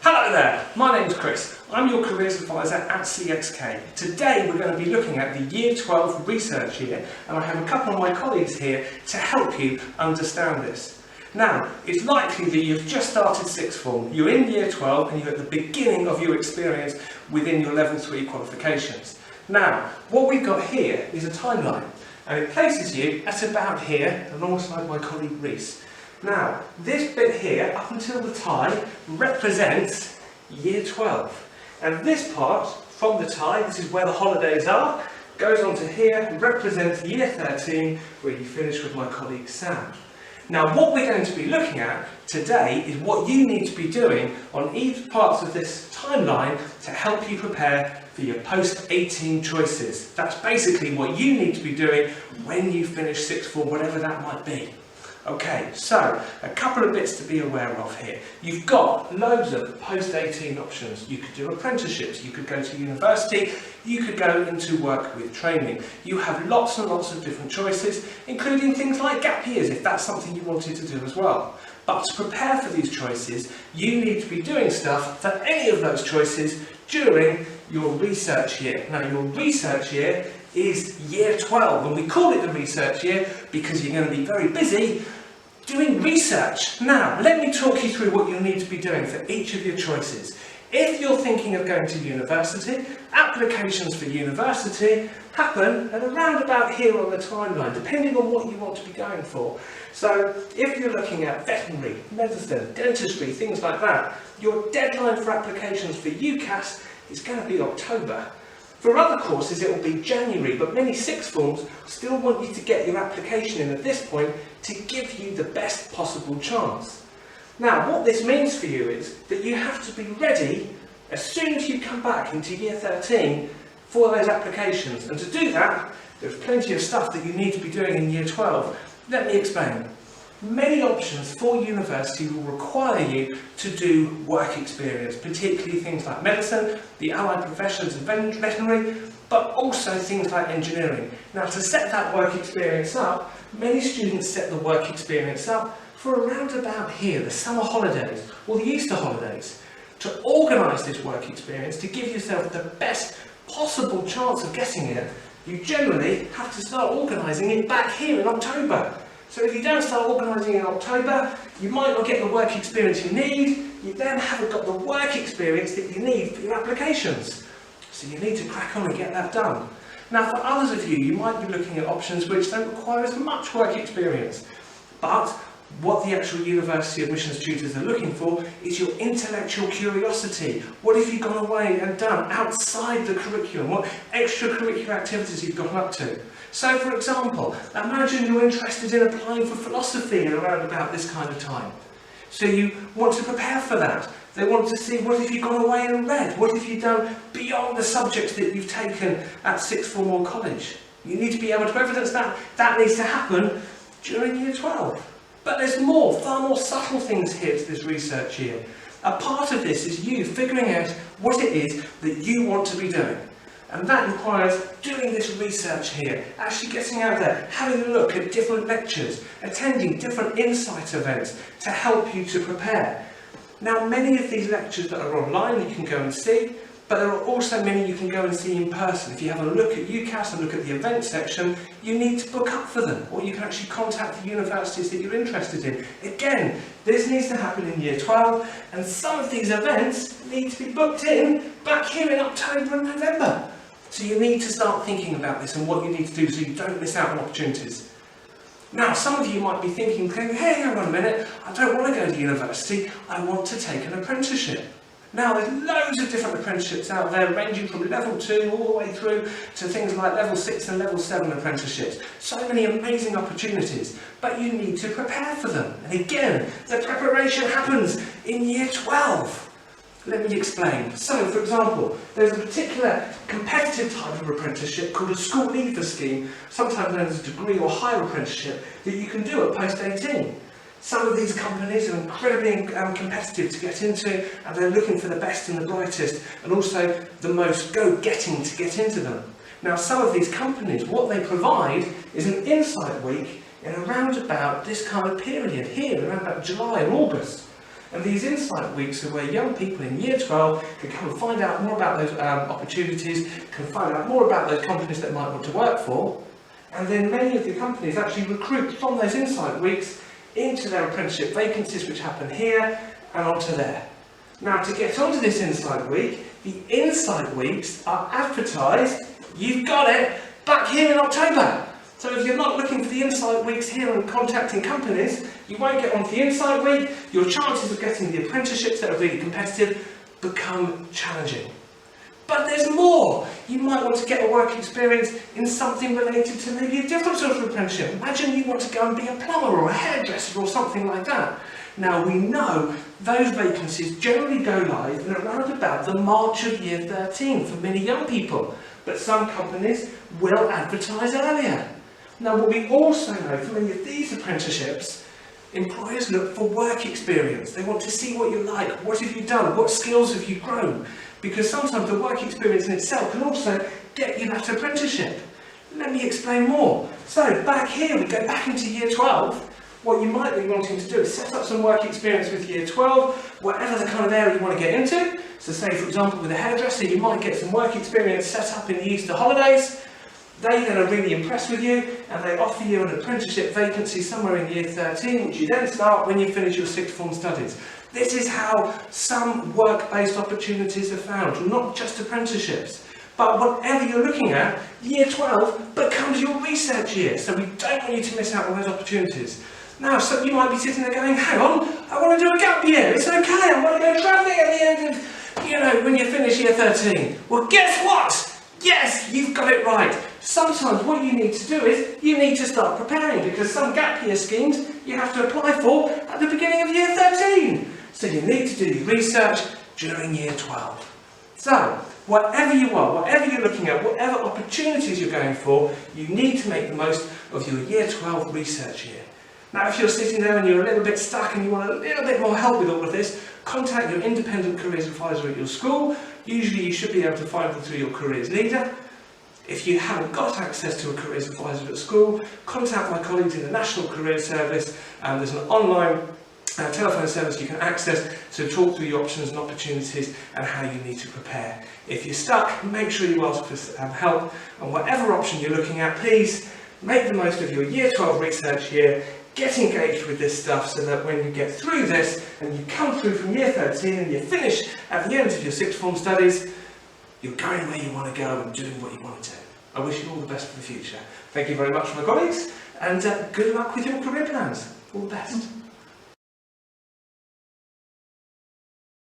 Hello there, my name's Chris. I'm your careers advisor at CXK. Today we're going to be looking at the Year 12 research year, and I have a couple of my colleagues here to help you understand this. Now, it's likely that you've just started sixth form, you're in Year 12 and you're at the beginning of your experience within your Level 3 qualifications. Now, what we've got here is a timeline, and it places you at about here alongside my colleague Reese. Now, this bit here, up until the tie, represents Year 12. And this part, from the tie, this is where the holidays are, goes on to here, represents Year 13, where you finish with my colleague Sam. Now, what we're going to be looking at today is what you need to be doing on each part of this timeline to help you prepare for your post-18 choices. That's basically what you need to be doing when you finish sixth form, whatever that might be. Okay, so a couple of bits to be aware of here. You've got loads of post-18 options. You could do apprenticeships, you could go to university, you could go into work with training. You have lots and lots of different choices, including things like gap years, if that's something you wanted to do as well. But to prepare for these choices, you need to be doing stuff for any of those choices during your research year. Now, your research year is Year 12, and we call it the research year because you're going to be very busy doing research. Now, let me talk you through what you'll need to be doing for each of your choices. If you're thinking of going to university, applications for university happen at around about here on the timeline, depending on what you want to be going for. So, if you're looking at veterinary, medicine, dentistry, things like that, your deadline for applications for UCAS is going to be October. For other courses it will be January, but many sixth forms still want you to get your application in at this point to give you the best possible chance. Now, what this means for you is that you have to be ready as soon as you come back into Year 13 for those applications. And to do that, there's plenty of stuff that you need to be doing in Year 12. Let me explain. Many options for university will require you to do work experience, particularly things like medicine, the allied professions and veterinary, but also things like engineering. Now, to set that work experience up, many students set the work experience up for around about here, the summer holidays or the Easter holidays. To organise this work experience, to give yourself the best possible chance of getting it, you generally have to start organising it back here in October. So if you don't start organising in October, you might not get the work experience you need, you then haven't got the work experience that you need for your applications. So you need to crack on and get that done. Now, for others of you, you might be looking at options which don't require as much work experience. But what the actual university admissions tutors are looking for is your intellectual curiosity. What have you gone away and done outside the curriculum? What extracurricular activities you've gotten up to? So, for example, imagine you're interested in applying for philosophy around about this kind of time. So you want to prepare for that. They want to see what have you gone away and read? What have you done beyond the subjects that you've taken at sixth form or college? You need to be able to evidence that. That needs to happen during Year 12. But there's more, far more subtle things here to this research year. A part of this is you figuring out what it is that you want to be doing. And that requires doing this research here, actually getting out there, having a look at different lectures, attending different insight events to help you to prepare. Now, many of these lectures that are online you can go and see, but there are also many you can go and see in person. If you have a look at UCAS and look at the events section, you need to book up for them, or you can actually contact the universities that you're interested in. Again, this needs to happen in Year 12, and some of these events need to be booked in back here in October and November. So you need to start thinking about this and what you need to do so you don't miss out on opportunities. Now, some of you might be thinking, hey, hang on a minute, I don't want to go to university, I want to take an apprenticeship. Now, there's loads of different apprenticeships out there, ranging from level 2 all the way through to things like level 6 and level 7 apprenticeships. So many amazing opportunities, but you need to prepare for them. And again, the preparation happens in Year 12. Let me explain. So, for example, there's a particular competitive type of apprenticeship called a school leaver scheme, sometimes known as a degree or higher apprenticeship, that you can do at post-18. Some of these companies are incredibly competitive to get into, and they're looking for the best and the brightest, and also the most go-getting to get into them. Now, some of these companies, what they provide is an insight week in around about this kind of period here, around about July and August. And these Insight Weeks are where young people in Year 12 can come and find out more about those opportunities, can find out more about those companies they might want to work for, and then many of the companies actually recruit from those Insight Weeks into their apprenticeship vacancies, which happen here and onto there. Now, to get onto this Insight Week, the Insight Weeks are advertised, you've got it, back here in October. So if you're not looking for the Insight Weeks here and contacting companies, you won't get onto the Insight Week. Your chances of getting the apprenticeships that are really competitive become challenging. But there's more. You might want to get a work experience in something related to maybe a different sort of apprenticeship. Imagine you want to go and be a plumber or a hairdresser or something like that. Now, we know those vacancies generally go live in around about the March of Year 13 for many young people, but some companies will advertise earlier. Now, what we also know for many of these apprenticeships, employers look for work experience. They want to see what you like, what have you done, what skills have you grown, because sometimes the work experience in itself can also get you that apprenticeship. Let me explain more. So, back here, we go back into Year 12. What you might be wanting to do is set up some work experience with Year 12, whatever the kind of area you want to get into. So say, for example, with a hairdresser, you might get some work experience set up in the Easter holidays. They then are really impressed with you, and they offer you an apprenticeship vacancy somewhere in Year 13, which you then start when you finish your sixth form studies. This is how some work-based opportunities are found, not just apprenticeships. But whatever you're looking at, Year 12 becomes your research year, so we don't want you to miss out on those opportunities. Now, so you might be sitting there going, hang on, I want to do a gap year, it's okay, I want to go travelling at the end of, when you finish Year 13. Well, guess what? Yes, you've got it right. Sometimes what you need to do is, you need to start preparing, because some gap year schemes you have to apply for at the beginning of Year 13. So you need to do your research during Year 12. So, whatever you are, whatever you're looking at, whatever opportunities you're going for, you need to make the most of your Year 12 research year. Now, if you're sitting there and you're a little bit stuck and you want a little bit more help with all of this, contact your independent careers advisor at your school. Usually you should be able to find them through your careers leader. If you haven't got access to a careers advisor at school, contact my colleagues in the National Careers Service. There's an online telephone service you can access to talk through your options and opportunities and how you need to prepare. If you're stuck, make sure you ask for help, and whatever option you're looking at, please make the most of your Year 12 research year. Get engaged with this stuff so that when you get through this and you come through from Year 13 and you finish at the end of your sixth form studies, you're going where you want to go and doing what you want to do. I wish you all the best for the future. Thank you very much, my colleagues, and good luck with your career plans. All the best.